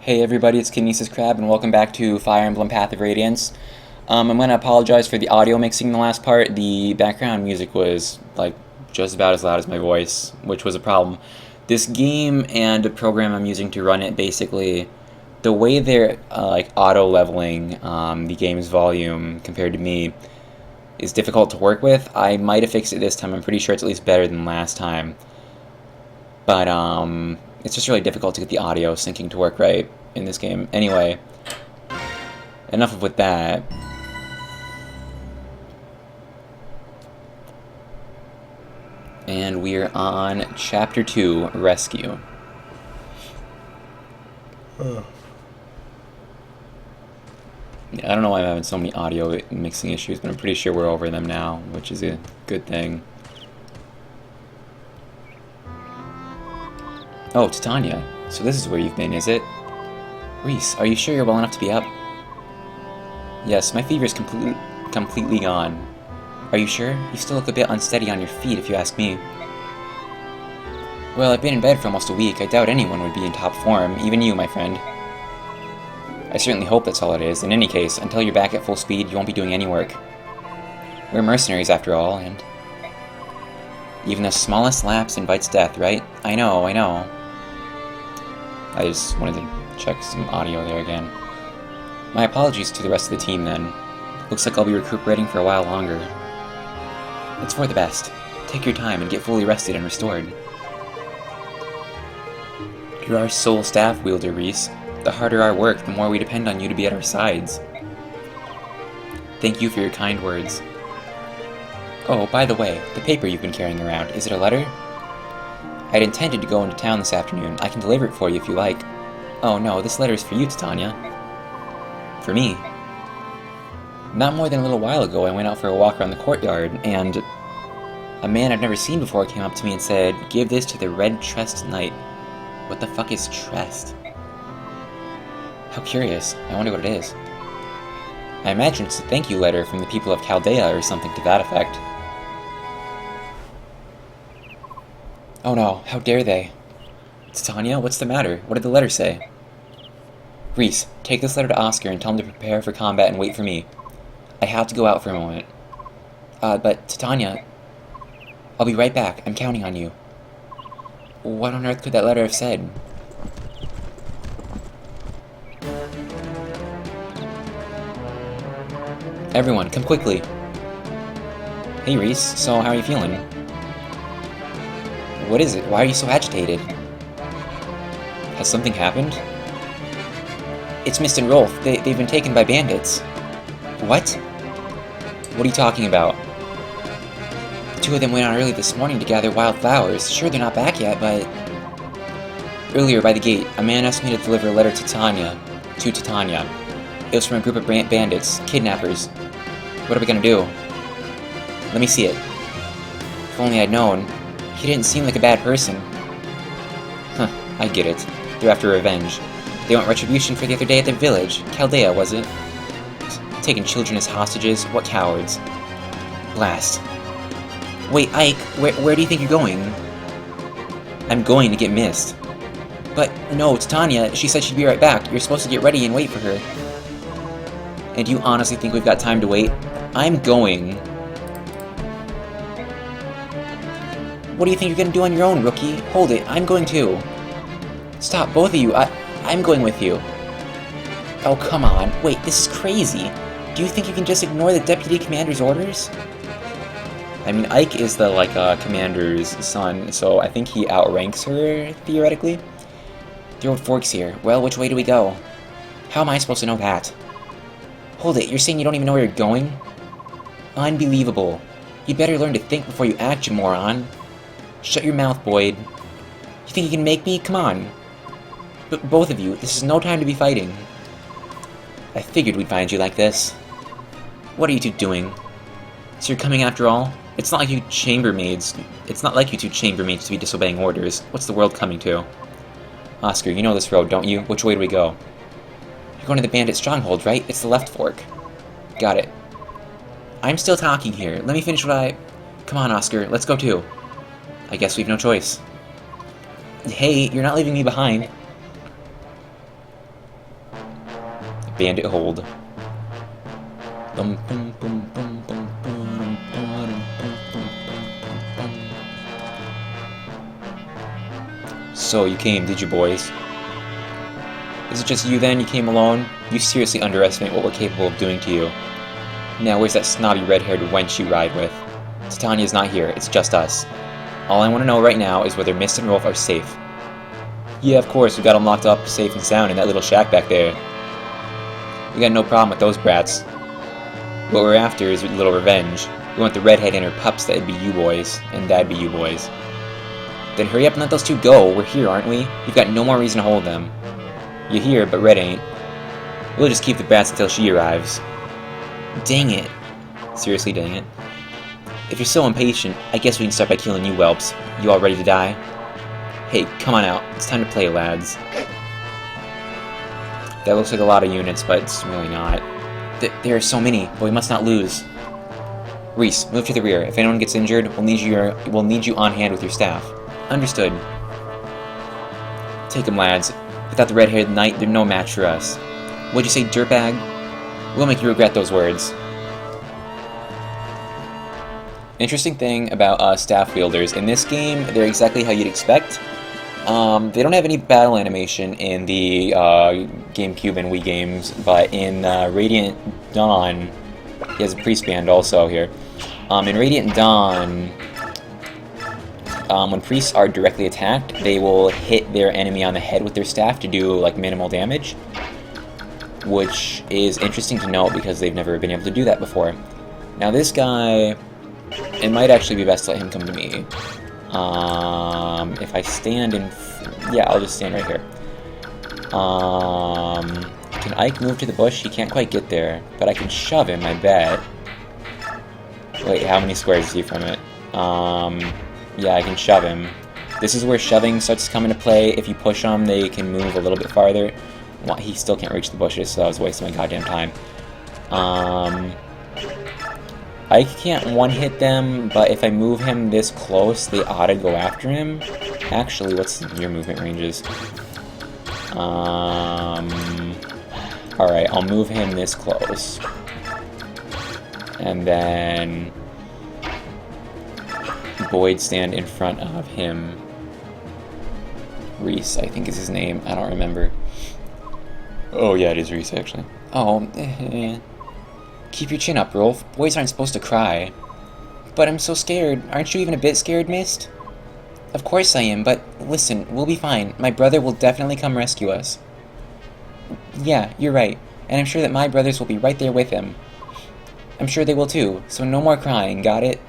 Hey everybody, it's Kinesis Krab, and welcome back to Fire Emblem Path of Radiance. I'm going to apologize for the audio mixing in the last part. The background music was, like, just about as loud as my voice, which was a problem. This game and the program I'm using to run it, basically, the way they're, auto-leveling the game's volume compared to me is difficult to work with. I might have fixed it this time. I'm pretty sure it's at least better than last time. But, it's just really difficult to get the audio syncing to work right in this game. Anyway, enough with that. And we're on Chapter 2, Rescue. I don't know why I'm having so many audio mixing issues, but I'm pretty sure we're over them now, which is a good thing. Oh, Titania. So this is where you've been, is it? Reese, are you sure you're well enough to be up? Yes, my fever is completely gone. Are you sure? You still look a bit unsteady on your feet, if you ask me. Well, I've been in bed for almost a week. I doubt anyone would be in top form, even you, my friend. I certainly hope that's all it is. In any case, until you're back at full speed, you won't be doing any work. We're mercenaries, after all, and even the smallest lapse invites death, right? I know. I just wanted to check some audio there again. My apologies to the rest of the team, then. Looks like I'll be recuperating for a while longer. It's for the best. Take your time and get fully rested and restored. You're our sole staff wielder, Reese. The harder our work, the more we depend on you to be at our sides. Thank you for your kind words. Oh, by the way, the paper you've been carrying around, is it a letter? I'd intended to go into town this afternoon. I can deliver it for you if you like. Oh no, this letter is for you, Titania. For me? Not more than a little while ago, I went out for a walk around the courtyard, and a man I've never seen before came up to me and said, "Give this to the red-tressed knight." What the fuck is tressed? How curious. I wonder what it is. I imagine it's a thank you letter from the people of Chaldea or something to that effect. Oh no, how dare they? Titania, what's the matter? What did the letter say? Reese, take this letter to Oscar and tell him to prepare for combat and wait for me. I have to go out for a moment. But Titania, I'll be right back. I'm counting on you. What on earth could that letter have said? Everyone, come quickly. Hey Reese, so how are you feeling? What is it? Why are you so agitated? Has something happened? It's Mist and Rolf. They've been taken by bandits. What? What are you talking about? The two of them went out early this morning to gather wild flowers. Sure, they're not back yet, but... Earlier, by the gate, a man asked me to deliver a letter to Titania. It was from a group of bandits, kidnappers. What are we gonna do? Let me see it. If only I'd known. He didn't seem like a bad person. Huh, I get it. They're after revenge. They want retribution for the other day at their village. Chaldea, was it? Taking children as hostages? What cowards. Blast. Wait, Ike, where do you think you're going? I'm going to get Mist. But, no, it's Titania. She said she'd be right back. You're supposed to get ready and wait for her. And you honestly think we've got time to wait? I'm going. What do you think you're gonna do on your own, rookie? Hold it, I'm going too. Stop, both of you. I'm going with you. Oh, come on. Wait, this is crazy. Do you think you can just ignore the deputy commander's orders? I mean, Ike is the, commander's son, so I think he outranks her, theoretically. The road forks here. Well, which way do we go? How am I supposed to know that? Hold it, you're saying you don't even know where you're going? Unbelievable. You better learn to think before you act, you moron. Shut your mouth, Boyd. You think you can make me? Come on. But both of you, this is no time to be fighting. I figured we'd find you like this. What are you two doing? So you're coming after all? It's not like you two chambermaids to be disobeying orders. What's the world coming to? Oscar, you know this road, don't you? Which way do we go? You're going to the bandit stronghold, right? It's the left fork. Got it. I'm still talking here. Let me finish what I... Come on, Oscar. Let's go too. I guess we've no choice. Hey, you're not leaving me behind. Bandit hold. So you came, did you, boys? Is it just you then? You came alone? You seriously underestimate what we're capable of doing to you. Now where's that snobby red-haired wench you ride with? Titania's not here, it's just us. All I want to know right now is whether Mist and Rolf are safe. Yeah, of course, we got them locked up safe and sound in that little shack back there. We got no problem with those brats. What we're after is a little revenge. We want the redhead and her pups that'd be you boys, and that'd be you boys. Then hurry up and let those two go. We're here, aren't we? You've got no more reason to hold them. You're here, but Red ain't. We'll just keep the brats until she arrives. Dang it. Seriously, dang it. If you're so impatient, I guess we can start by killing you whelps. You all ready to die? Hey, come on out. It's time to play, lads. That looks like a lot of units, but it's really not. There are so many, but we must not lose. Reese, move to the rear. If anyone gets injured, we'll need you on hand with your staff. Understood. Take them, lads. Without the red-haired knight, they're no match for us. What'd you say, dirtbag? We'll make you regret those words. Interesting thing about staff wielders. In this game, they're exactly how you'd expect. They don't have any battle animation in the GameCube and Wii games, but in Radiant Dawn, he has a priest band also here. In Radiant Dawn, when priests are directly attacked, they will hit their enemy on the head with their staff to do like minimal damage, which is interesting to note because they've never been able to do that before. Now this guy, it might actually be best to let him come to me. If I stand in... yeah, I'll just stand right here. Can Ike move to the bush? He can't quite get there, but I can shove him, I bet. Wait, how many squares is he from it? Yeah, I can shove him. This is where shoving starts to come into play. If you push them, they can move a little bit farther. Well, he still can't reach the bushes, so I was wasting my goddamn time. Ike can't one-hit them, but if I move him this close, they ought to go after him. Actually, what's your movement ranges? Alright, I'll move him this close. And then... Boyd stand in front of him. Reese, I think is his name. I don't remember. Oh, yeah, it is Reese, actually. Oh, Keep your chin up, Rolf. Boys aren't supposed to cry. But I'm so scared. Aren't you even a bit scared, Mist? Of course I am, but listen, we'll be fine. My brother will definitely come rescue us. Yeah, you're right. And I'm sure that my brothers will be right there with him. I'm sure they will too, so no more crying, got it?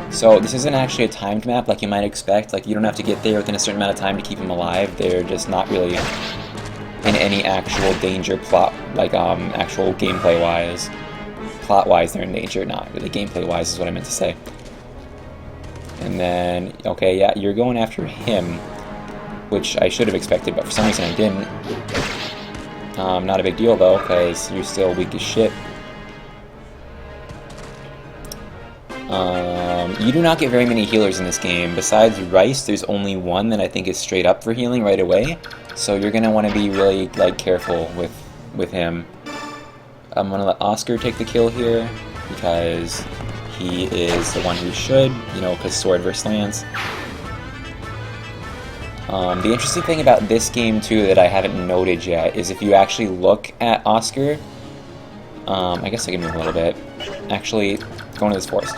So this isn't actually a timed map like you might expect. Like, you don't have to get there within a certain amount of time to keep him alive. They're just not really in any actual danger plot, like, actual gameplay-wise. Plot-wise, they're in danger, not really gameplay-wise is what I meant to say. And then, okay, yeah, you're going after him, which I should have expected, but for some reason I didn't. Not a big deal, though, because you're still weak as shit. You do not get very many healers in this game. Besides Rice, there's only one that I think is straight up for healing right away. So you're going to want to be really, like, careful with him. I'm going to let Oscar take the kill here, because he is the one who should, you know, because sword versus lance. The interesting thing about this game, too, that I haven't noted yet, is if you actually look at Oscar... I guess I can move a little bit. Actually, go into this forest.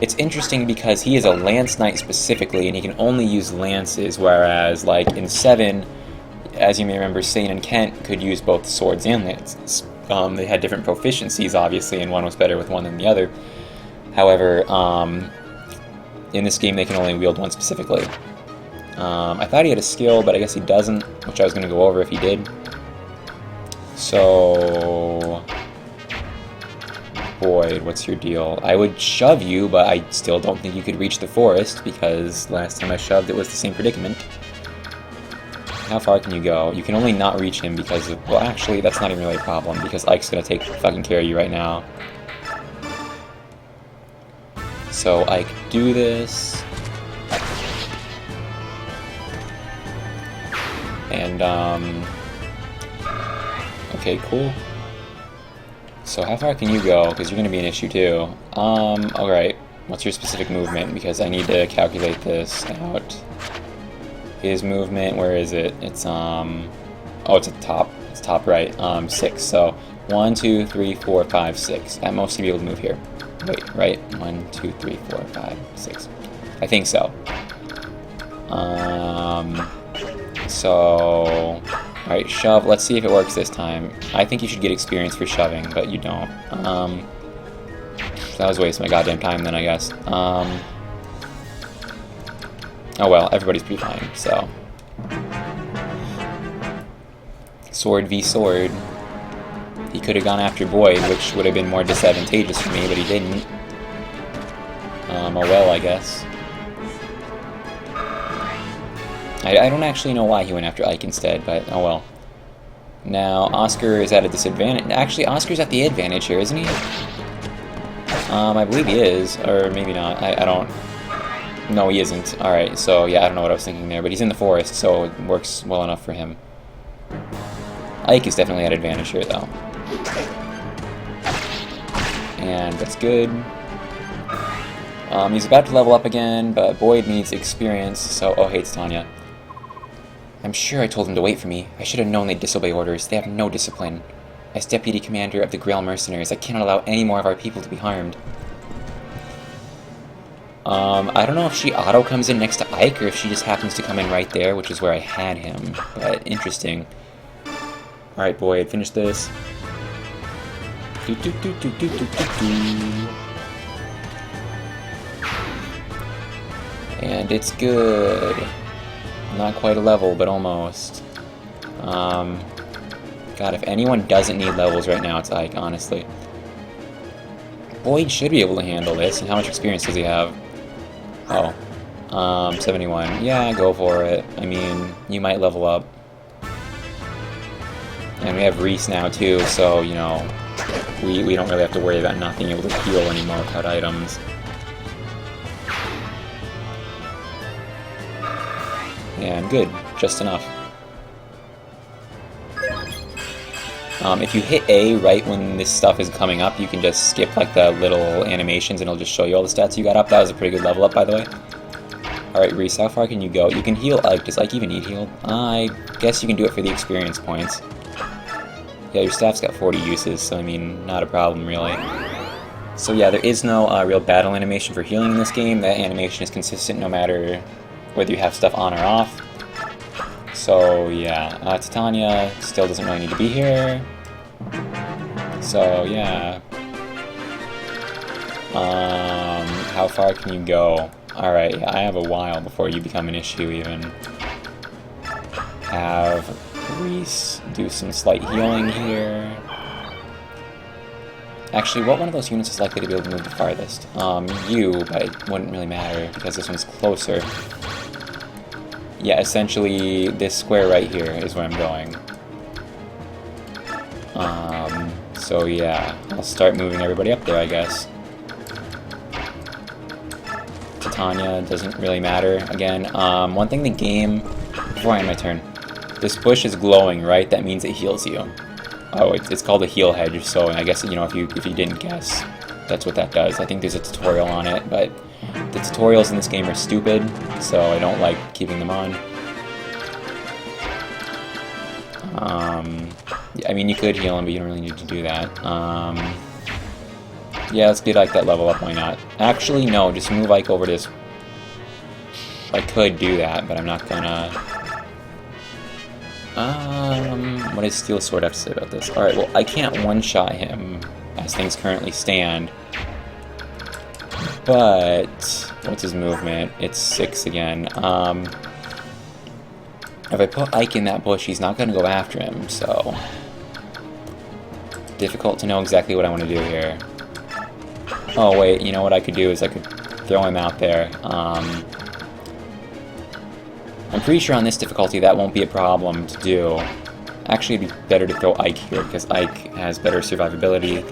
It's interesting because he is a lance knight specifically, and he can only use lances, whereas, like, in 7, as you may remember, Sane and Kent could use both swords and lances. They had different proficiencies, obviously, and one was better with one than the other. However, in this game, they can only wield one specifically. I thought he had a skill, but I guess he doesn't, which I was going to go over if he did. So... Boyd, what's your deal? I would shove you, but I still don't think you could reach the forest, because last time I shoved it was the same predicament. How far can you go? You can only not reach him because of... Well, actually, that's not even really a problem, because Ike's gonna take fucking care of you right now. So, Ike, do this. And, okay, cool. So how far can you go? Because you're going to be an issue too. Alright. What's your specific movement? Because I need to calculate this out. His movement, where is it? It's, oh, it's at the top. It's top right. 6. So, 1, 2, 3, 4, 5, 6. At most, you'll be able to move here. Wait, right? 1, 2, 3, 4, 5, 6. I think so. So... Alright, shove. Let's see if it works this time. I think you should get experience for shoving, but you don't. That was wasting my goddamn time then, I guess. Oh well, everybody's pretty fine, so... Sword v sword. He could have gone after Boyd, which would have been more disadvantageous for me, but he didn't. Oh well, I guess. I don't actually know why he went after Ike instead, but oh well. Now, Oscar is at a disadvantage. Actually, Oscar's at the advantage here, isn't he? I believe he is, or maybe not. I don't... No, he isn't. Alright, so yeah, I don't know what I was thinking there, but he's in the forest, so it works well enough for him. Ike is definitely at advantage here, though. And that's good. He's about to level up again, but Boyd needs experience, so... Oh, hey, it's Tanya. I'm sure I told him to wait for me. I should have known they'd disobey orders. They have no discipline. As deputy commander of the Grail mercenaries, I cannot allow any more of our people to be harmed. I don't know if she auto comes in next to Ike, or if she just happens to come in right there, which is where I had him. But, interesting. Alright, Boyd, finish this. And it's good. Not quite a level, but almost. God, if anyone doesn't need levels right now, it's Ike, honestly. Boyd should be able to handle this, and how much experience does he have? Oh. 71. Yeah, go for it. I mean, you might level up. And we have Reese now, too, so, you know, we don't really have to worry about not being able to heal anymore without items. And good, just enough. If you hit A right when this stuff is coming up, you can just skip like the little animations and it'll just show you all the stats you got up. That was a pretty good level up, by the way. Alright, Reese, how far can you go? You can heal Ike. Does Ike even need healed? I guess you can do it for the experience points. Yeah, your staff's got 40 uses, so I mean, not a problem, really. So yeah, there is no real battle animation for healing in this game. That animation is consistent no matter whether you have stuff on or off. So yeah, Titania still doesn't really need to be here. So yeah. How far can you go? Alright, yeah, I have a while before you become an issue even. Have Reese do some slight healing here. Actually, what one of those units is likely to be able to move the farthest? You, but it wouldn't really matter because this one's closer. Yeah, essentially, this square right here is where I'm going. So yeah, I'll start moving everybody up there, I guess. Titania doesn't really matter. Again, one thing the game... Before I end my turn. This bush is glowing, right? That means it heals you. Oh, it's called a heal hedge, so I guess, you know, if you didn't guess, that's what that does. I think there's a tutorial on it, but the tutorials in this game are stupid, so I don't like keeping them on. I mean, you could heal him, but you don't really need to do that. Yeah, let's get Ike that level up, why not? Actually, no, just move Ike over to this. I could do that, but I'm not gonna... what does Steel Sword have to say about this? Alright, well, I can't one-shot him as things currently stand. But... what's his movement? It's 6 again. If I put Ike in that bush, he's not going to go after him, so... difficult to know exactly what I want to do here. Oh, wait, you know what I could do is I could throw him out there. I'm pretty sure on this difficulty that won't be a problem to do. Actually, it'd be better to throw Ike here, because Ike has better survivability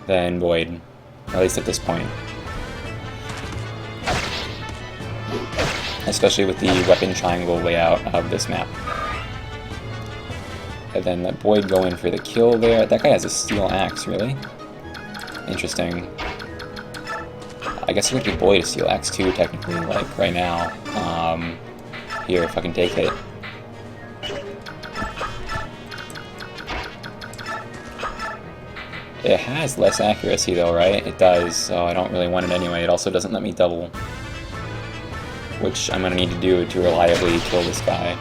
than Boyd. At least at this point. especially with the weapon triangle layout of this map. And then let Boyd go in for the kill there. That guy has a steel axe, really? Interesting. I guess I could give Boyd a steel axe too, technically, like, right now. Here, if I can take it. It has less accuracy though, right? It does, so I don't really want it anyway. It also doesn't let me double, which I'm gonna need to do to reliably kill this guy.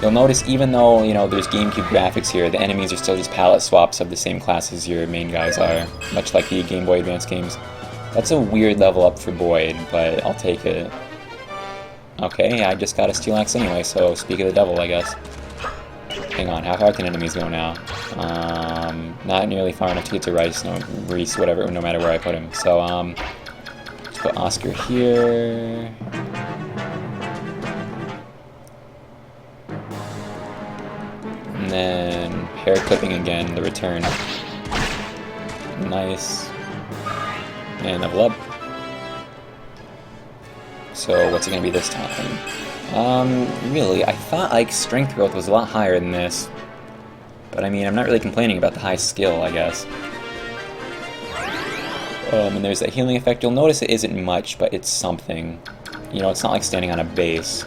You'll notice even though, you know, there's GameCube graphics here, the enemies are still just palette swaps of the same class as your main guys are, much like the Game Boy Advance games. That's a weird level up for Boyd, but I'll take it. Okay, I just got a steel axe anyway, so speak of the devil, I guess. Hang on, how far can enemies go now? Not nearly far enough to get to Reese, whatever, no matter where I put him. So, let's put Oscar here. And then hair clipping again, the return. Nice. And level up. So, what's it gonna be this time? Really, I thought Ike's strength growth was a lot higher than this. But I mean, I'm not really complaining about the high skill, I guess. And there's that healing effect. You'll notice it isn't much, but it's something. You know, it's not like standing on a base.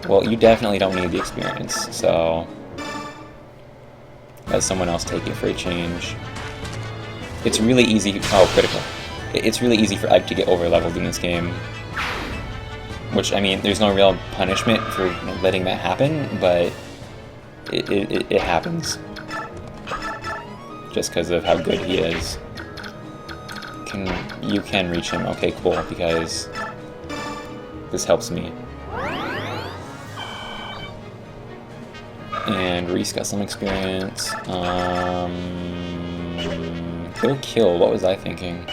Well, you definitely don't need the experience, so... let someone else take it for a change. It's really easy... oh, critical. It's really easy for Ike to get over-leveled in this game. Which, I mean, there's no real punishment for letting that happen, but it happens. Just because of how good he is. You can reach him. Okay, cool, because this helps me. And Reese got some experience. Go kill, what was I thinking?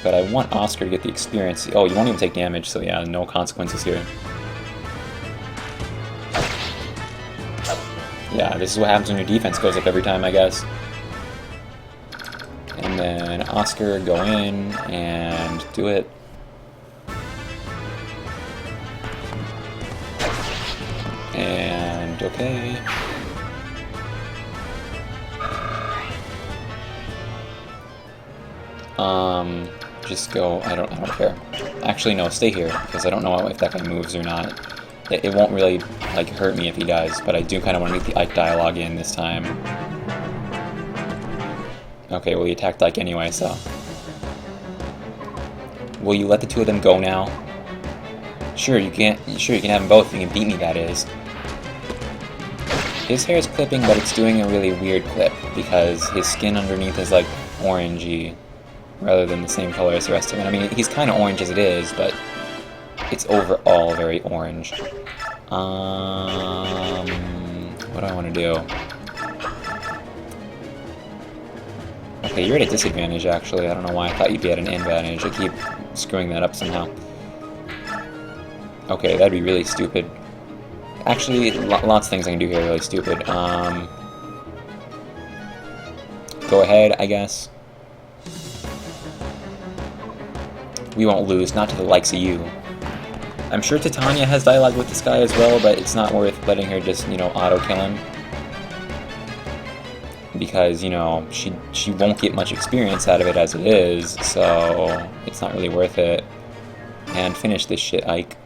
But I want Oscar to get the experience. Oh, you won't even take damage, so yeah, no consequences here. Yeah, this is what happens when your defense goes up every time, I guess. And then Oscar, go in and do it. And okay. Just go, I don't care. Actually, no, stay here, because I don't know if that guy moves or not. It won't really, like, hurt me if he does, but I do kind of want to get the Ike dialogue in this time. Okay, well, he attacked Ike anyway, so... will you let the two of them go now? Sure, you can have them both, you can beat me, that is. His hair is clipping, but it's doing a really weird clip, because his skin underneath is, like, orangey, rather than the same color as the rest of him. I mean, he's kind of orange as it is, but it's overall very orange. What do I want to do? Okay, you're at a disadvantage, actually. I don't know why I thought you'd be at an advantage. I keep screwing that up somehow. Okay, that'd be really stupid. Actually, lots of things I can do here are really stupid. Go ahead, I guess. We won't lose, not to the likes of you. I'm sure Titania has dialogue with this guy as well, but it's not worth letting her just, you know, auto-kill him. Because, you know, she won't get much experience out of it as it is, so it's not really worth it. And finish this shit, Ike.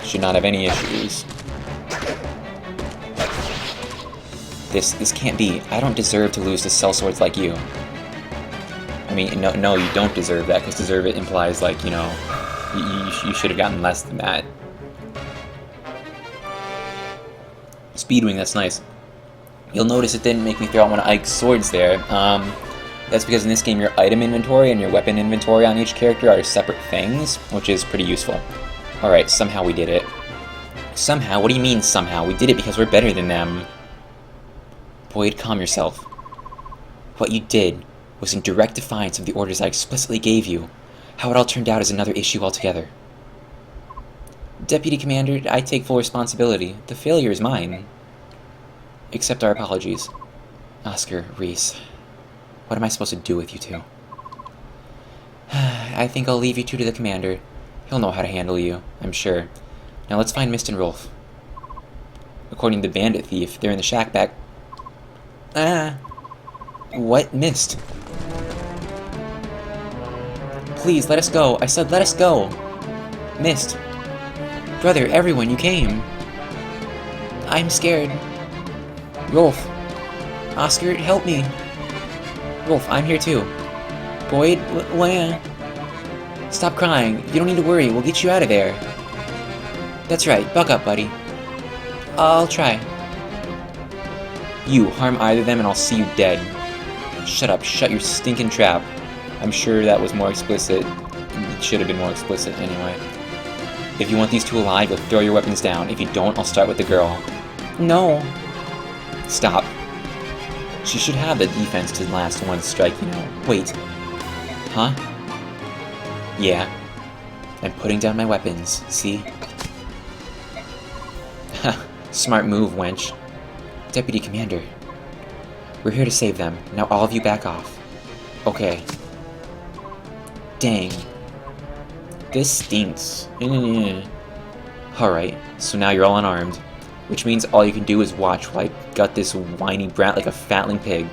Should not have any issues. This can't be. I don't deserve to lose to sellswords like you. I mean, no, you don't deserve that, because deserve it implies, like, you know, you should have gotten less than that. Speedwing, that's nice. You'll notice it didn't make me throw out one of Ike's swords there. That's because in this game your item inventory and your weapon inventory on each character are separate things, which is pretty useful. Alright, somehow we did it. Somehow? What do you mean, somehow? We did it because we're better than them. Boyd, calm yourself. What you did was in direct defiance of the orders I explicitly gave you. How it all turned out is another issue altogether. Deputy Commander, I take full responsibility. The failure is mine. Accept our apologies. Oscar, Reese, what am I supposed to do with you two? I think I'll leave you two to the commander. He'll know how to handle you, I'm sure. Now let's find Mist and Rolf. According to the bandit thief, they're in the shack back... What? Mist? Please, let us go. I said let us go. Mist. Brother, everyone, you came. I'm scared. Rolf. Oscar, help me. Rolf, I'm here too. Boyd, Lana. Stop crying. You don't need to worry. We'll get you out of there. That's right. Buck up, buddy. I'll try. You, harm either of them and I'll see you dead. Shut up. Shut your stinking trap. I'm sure that was more explicit. It should have been more explicit anyway. If you want these two alive, you'll throw your weapons down. If you don't, I'll start with the girl. No. Stop. She should have the defense to last one strike, you know. Wait. Huh? Yeah. I'm putting down my weapons, see? Ha. Smart move, wench. Deputy Commander. We're here to save them. Now all of you back off. Okay. Dang. This stinks. Alright, so now you're all unarmed. Which means all you can do is watch while I gut this whiny brat like a fatling pig.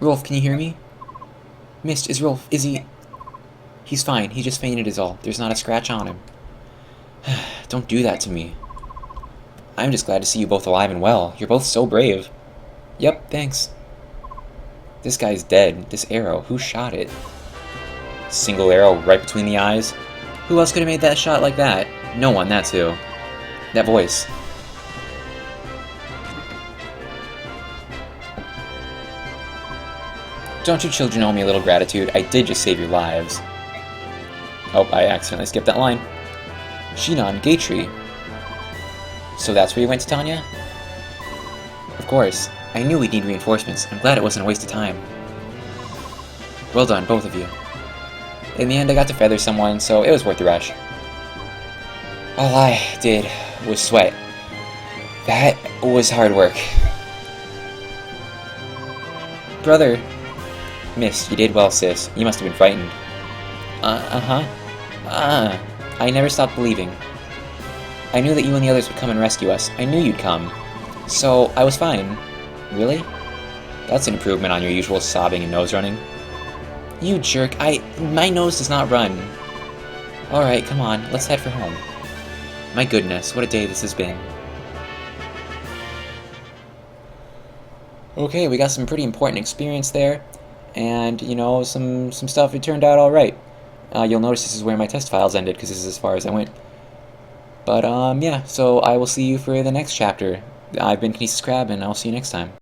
Rolf, can you hear me? Mist, is Rolf, is he... He's fine, he just fainted is all. There's not a scratch on him. Don't do that to me. I'm just glad to see you both alive and well. You're both so brave. Yep, thanks. This guy's dead. This arrow, who shot it? Single arrow right between the eyes? Who else could have made that shot like that? No one, that's who. That voice. Don't you children owe me a little gratitude? I did just save your lives. Oh, I accidentally skipped that line. Shinon, Gatry. So that's where you went to Tanya? Of course. I knew we'd need reinforcements. I'm glad it wasn't a waste of time. Well done, both of you. In the end, I got to feather someone, so it was worth the rush. All I did was sweat. That was hard work. Brother. Miss, you did well, sis. You must have been frightened. I never stopped believing. I knew that you and the others would come and rescue us. I knew you'd come. So, I was fine. Really? That's an improvement on your usual sobbing and nose running. You jerk, my nose does not run. Alright, come on, let's head for home. My goodness, what a day this has been. Okay, we got some pretty important experience there. And, you know, some stuff, it turned out alright. You'll notice this is where my test files ended, because this is as far as I went. But, yeah, so I will see you for the next chapter. I've been Kinesis Krab, and I'll see you next time.